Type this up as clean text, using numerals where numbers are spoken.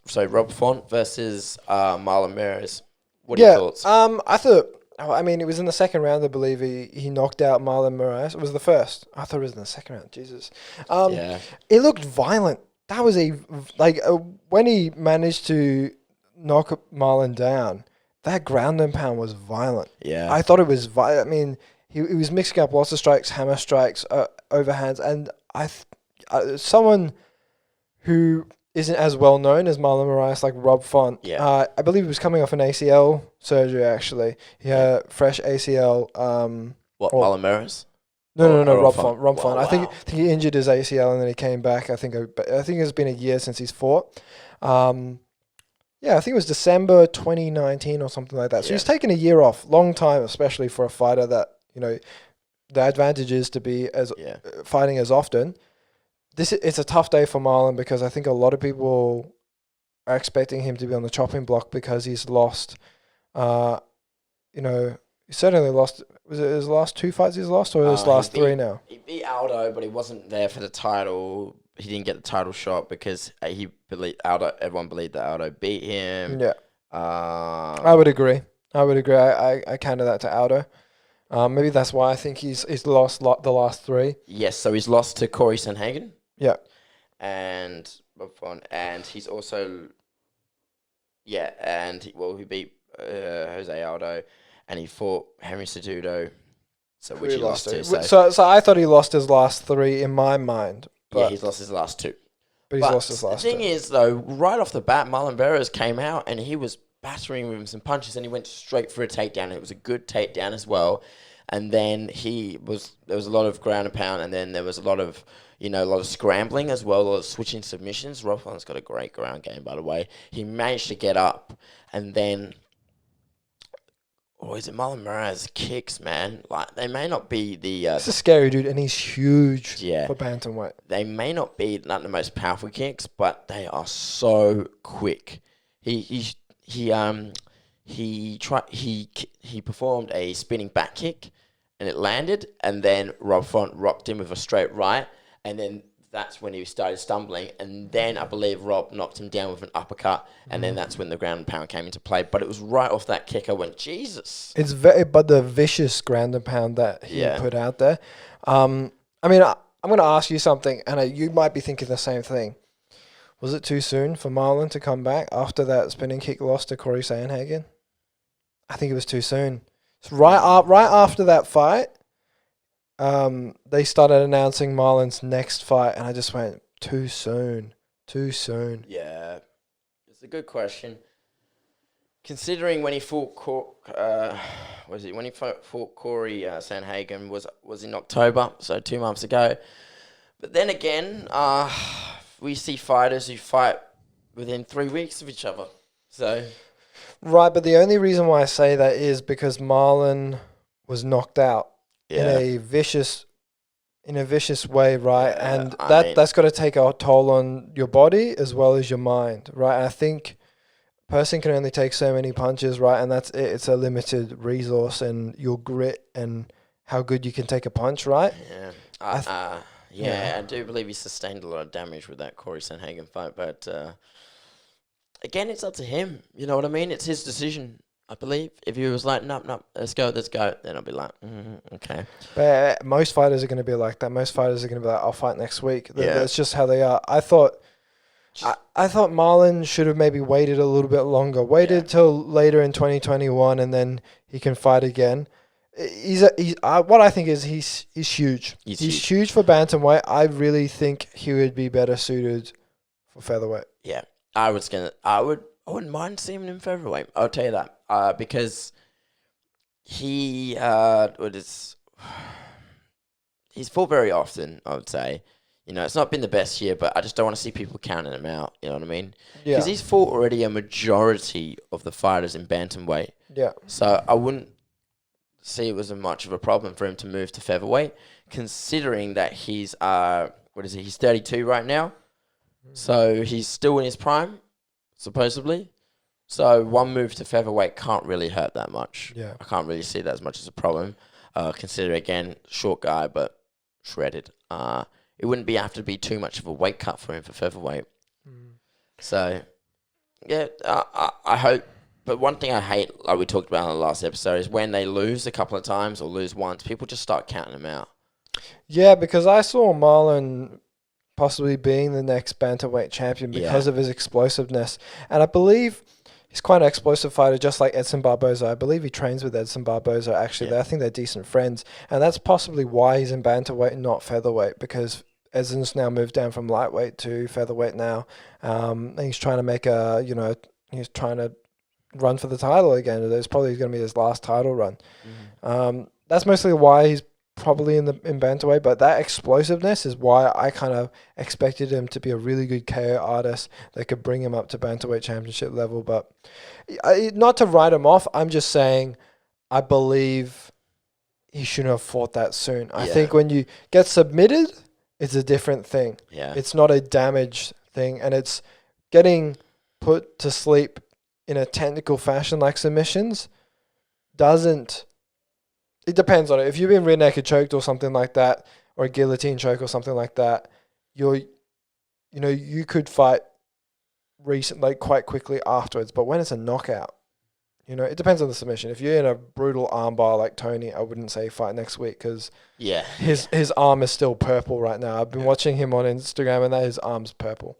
So Rob Font versus Marlon Mares. What are your thoughts? I thought. I mean, it was in the second round. I believe he knocked out Marlon Moraes. It was the first. I thought it was in the second round. Jesus. Yeah. It looked violent. That was when he managed to knock Marlon down. That ground and pound was violent. Yeah. I thought it was violent. I mean, he was mixing up lots of strikes, hammer strikes, overhands, and someone who isn't as well known as Marlon Moraes, like Rob Font. Yeah. I believe he was coming off an ACL surgery. Actually, he had a fresh ACL. What, or- Marlon Mares? no, Rob Rob Font. Font. Rob Font. I think Wow. he injured his ACL and then he came back. I think it's been a year since he's fought. Yeah, I think it was December 2019 or something like that. So he's taken a year off. Long time, especially for a fighter that, the advantage is to be fighting as often. It's a tough day for Marlon because I think a lot of people are expecting him to be on the chopping block because he's lost. He certainly lost. Was it his last two fights he's lost, or his last three now? He beat Aldo, but he wasn't there for the title. He didn't get the title shot because he believed Aldo. Everyone believed that Aldo beat him. Yeah, I would agree. I counter that to Aldo. Maybe that's why I think he's lost the last three. Yes, so he's lost to Corey Sanhagen. Yeah. And he's also he beat Jose Aldo, and he fought Henry Cejudo, which he lost to. So I thought he lost his last three in my mind. But he's lost his last two. But he's lost his last two. The thing is, though, right off the bat, Marlon Barros came out and he was battering with some punches, and he went straight for a takedown. It was a good takedown as well. And then there was a lot of ground and pound, and then there was a lot of scrambling as well, a lot of switching submissions. Rob Font's got a great ground game, by the way. He managed to get up, and then, is it Marlon Moraes' kicks, man? Like, they may not be the... He's a scary dude, and he's huge for bantamweight. They may not be not the most powerful kicks, but they are so quick. He performed a spinning back kick, and it landed, and then Rob Font rocked him with a straight right, and then that's when he started stumbling, and then I believe Rob knocked him down with an uppercut, and then that's when the ground and pound came into play. But it was right off that kick I went, Jesus. It's but the vicious ground and pound that he put out there. I'm going to ask you something, and you might be thinking the same thing. Was it too soon for Marlon to come back after that spinning kick loss to Corey Sanhagen? I think it was too soon. So right after that fight, they started announcing Marlon's next fight, and I just went, too soon. Yeah, it's a good question. Considering when he fought Corey Sanhagen was in October, so 2 months ago. But then again, we see fighters who fight within 3 weeks of each other. So, right, but the only reason why I say that is because Marlon was knocked out in a vicious way, right? And that's got to take a toll on your body as well as your mind, right? And I think a person can only take so many punches, right? And that's it. It's a limited resource, and your grit and how good you can take a punch, right? Yeah. I do believe he sustained a lot of damage with that Corey Sanhagen fight, but again, it's up to him. You know what I mean? It's his decision, I believe. If he was like, no, let's go, then I'll be like, okay. But most fighters are going to be like that. Most fighters are going to be like, I'll fight next week. That's just how they are. I thought Marlon should have maybe waited a little bit longer. Waited till later in 2021, and then he can fight again. What I think is he's huge. He's huge for bantamweight. I really think he would be better suited for featherweight. Yeah, I wouldn't mind seeing him in featherweight. I'll tell you that because he's fought very often. I would say, it's not been the best year, but I just don't want to see people counting him out. You know what I mean? Yeah. Because he's fought already a majority of the fighters in bantamweight. Yeah. So I wouldn't see it was much of a problem for him to move to featherweight, considering that he's he's 32 right now, so he's still in his prime, supposedly. So one move to featherweight can't really hurt that much. Yeah, I can't really see that as much as a problem. Consider again, short guy but shredded. It wouldn't have to be too much of a weight cut for him for featherweight. So, yeah, I hope. But one thing I hate, like we talked about in the last episode, is when they lose a couple of times or lose once, people just start counting them out. Yeah, because I saw Marlon possibly being the next bantamweight champion because of his explosiveness. And I believe he's quite an explosive fighter, just like Edson Barboza. I believe he trains with Edson Barboza, actually. I think they're decent friends. And that's possibly why he's in bantamweight and not featherweight, because Edson's now moved down from lightweight to featherweight now. And he's trying to make he's trying to run for the title again. It's probably going to be his last title run. That's mostly why he's probably in bantamweight, but that explosiveness is why I kind of expected him to be a really good KO artist that could bring him up to bantamweight championship level. But not to write him off, I'm just saying I believe he shouldn't have fought that soon. I think when you get submitted, it's a different thing. Yeah, it's not a damage thing, and it's getting put to sleep in a technical fashion like submissions doesn't. It depends on it. If you've been rear naked choked or something like that, or a guillotine choke or something like that, you could fight quite quickly afterwards. But when it's a knockout, it depends on the submission. If you're in a brutal armbar like Tony, I wouldn't say fight next week because his arm is still purple right now. I've been watching him on Instagram and his arm's purple.